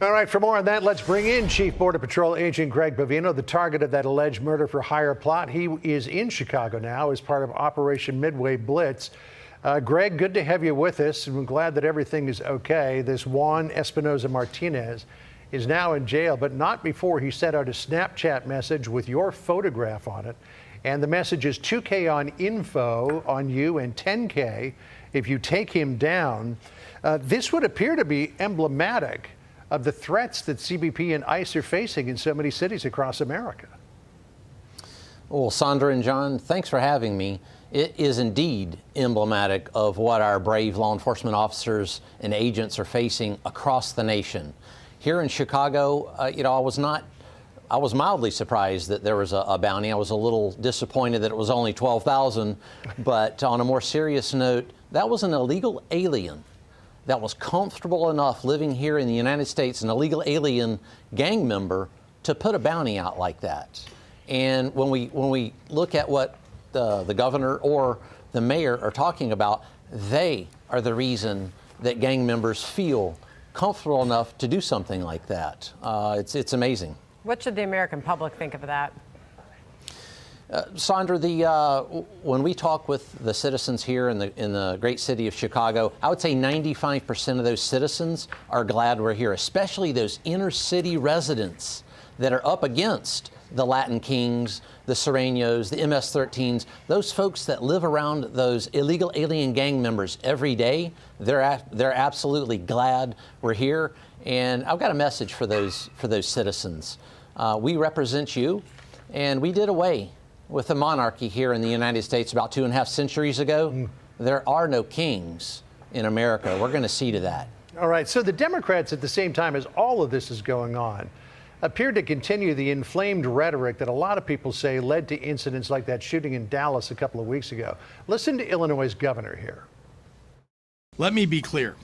All right, for more on that, let's bring in Chief Border Patrol Agent Greg Bavino, the target of that alleged murder for hire plot. He is in Chicago now as part of Operation Midway Blitz. Greg, good to have you with us, and we're glad that everything is okay. This Juan Espinoza Martinez is now in jail, but not before he sent out a Snapchat message with your photograph on it. And the message is $2K on info on you and $10K if you take him down. This would appear to be emblematic of the threats that CBP and ICE are facing in so many cities across America. Well, Sandra and John, thanks for having me. It is indeed emblematic of what our brave law enforcement officers and agents are facing across the nation. Here in Chicago, I was mildly surprised that there was a bounty. I was a little disappointed that it was only 12,000, but on a more serious note, that was an illegal alien that was comfortable enough living here in the United States, an illegal alien gang member, to put a bounty out like that. And when we look at what the governor or the mayor are talking about, they are the reason that gang members feel comfortable enough to do something like that. It's amazing. What should the American public think of that? Sandra, when we talk with the citizens here in the great city of Chicago, I would say 95% of those citizens are glad we're here, especially those inner city residents that are up against the Latin Kings, the Sereños, the MS-13s, those folks that live around those illegal alien gang members every day. They're absolutely glad we're here. And I've got a message for those citizens. We represent you, and we did away with the monarchy here in the United States about 2.5 centuries ago. There are no kings in America. We're going to see to that. All right, so the Democrats, at the same time as all of this is going on, appear to continue the inflamed rhetoric that a lot of people say led to incidents like that shooting in Dallas a couple of weeks ago. Listen to Illinois' governor here. Let me be clear.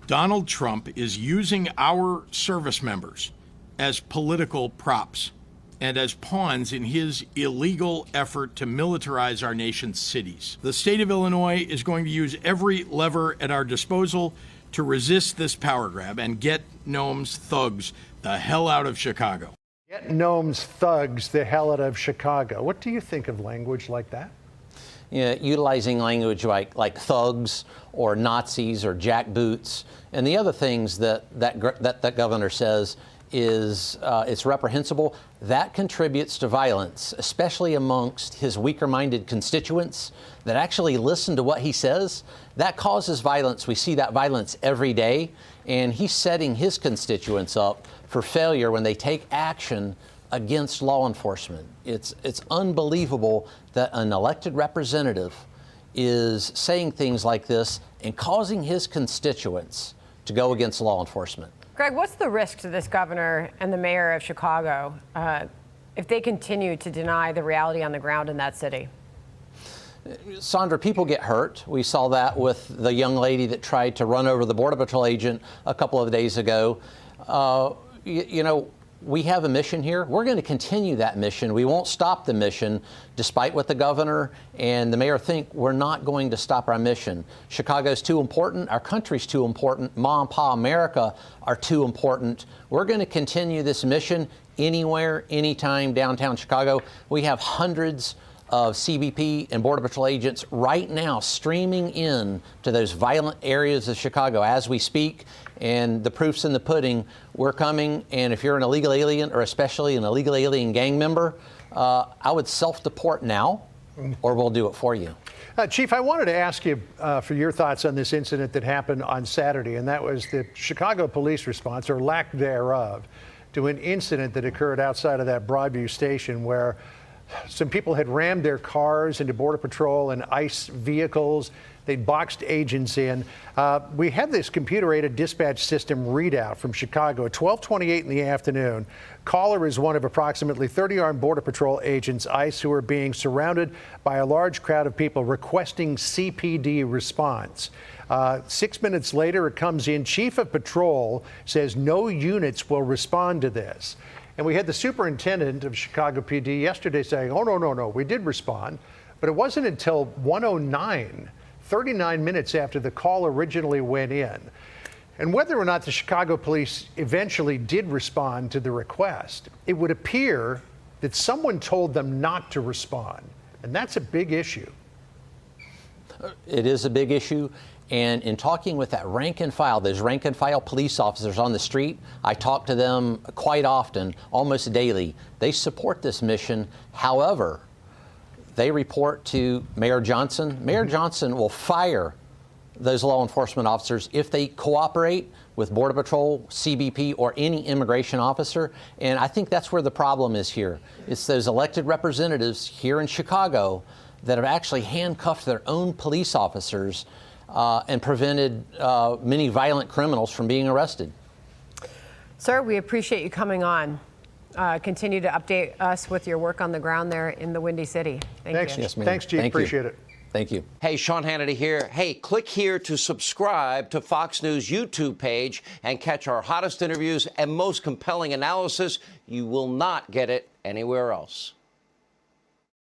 Donald Trump is using our service members as political props and as pawns in his illegal effort to militarize our nation's cities. The state of Illinois is going to use every lever at our disposal to resist this power grab and get Noam's thugs the hell out of Chicago. Get Noam's thugs the hell out of Chicago. What do you think of language like that? Yeah, utilizing language like thugs or Nazis or jackboots, and the other things that governor says is it's reprehensible. That contributes to violence, especially amongst his weaker-minded constituents that actually listen to what he says. That causes violence. We see that violence every day, and he's setting his constituents up for failure when they take action against law enforcement. It's unbelievable that an elected representative is saying things like this and causing his constituents to go against law enforcement. Greg, what's the risk to this governor and the mayor of Chicago if they continue to deny the reality on the ground in that city? Sandra, people get hurt. We saw that with the young lady that tried to run over the Border Patrol agent a couple of days ago. We have a mission here. We're going to continue that mission. We won't stop the mission, despite what the governor and the mayor think. We're not going to stop our mission. Chicago's too important. Our country's too important. Ma and Pa America are too important. We're going to continue this mission anywhere, anytime downtown Chicago. We have hundreds of CBP and Border Patrol agents right now streaming in to those violent areas of Chicago as we speak, and the proof's in the pudding. We're coming, and if you're an illegal alien, or especially an illegal alien gang member, I would self-deport now, or we'll do it for you. Chief, I wanted to ask you for your thoughts on this incident that happened on Saturday, and that was the Chicago police response, or lack thereof, to an incident that occurred outside of that Broadview station where some people had rammed their cars into Border Patrol and ICE vehicles. They'd boxed agents in. We had this computer-aided dispatch system readout from Chicago at 12:28 in the afternoon. Caller is one of approximately 30 armed Border Patrol agents, ICE, who are being surrounded by a large crowd of people requesting CPD response. 6 minutes later, it comes in. Chief of Patrol says no units will respond to this. And we had the superintendent of Chicago PD yesterday saying, oh, no, we did respond. But it wasn't until 1:09, 39 minutes after the call originally went in. And whether or not the Chicago police eventually did respond to the request, it would appear that someone told them not to respond. And that's a big issue. It is a big issue. And in talking with that rank and file, those rank and file police officers on the street, I talk to them quite often, almost daily. They support this mission. However, they report to Mayor Johnson. Mayor Johnson will fire those law enforcement officers if they cooperate with Border Patrol, CBP, or any immigration officer. And I think that's where the problem is here. It's those elected representatives here in Chicago that have actually handcuffed their own police officers and prevented many violent criminals from being arrested. Sir, we appreciate you coming on. Continue to update us with your work on the ground there in the Windy City. Thanks. You. Yes, ma'am. Thanks, Chief. Thank you. Appreciate it. Thank you. Hey, Sean Hannity here. Hey, click here to subscribe to Fox News YouTube page and catch our hottest interviews and most compelling analysis. You will not get it anywhere else.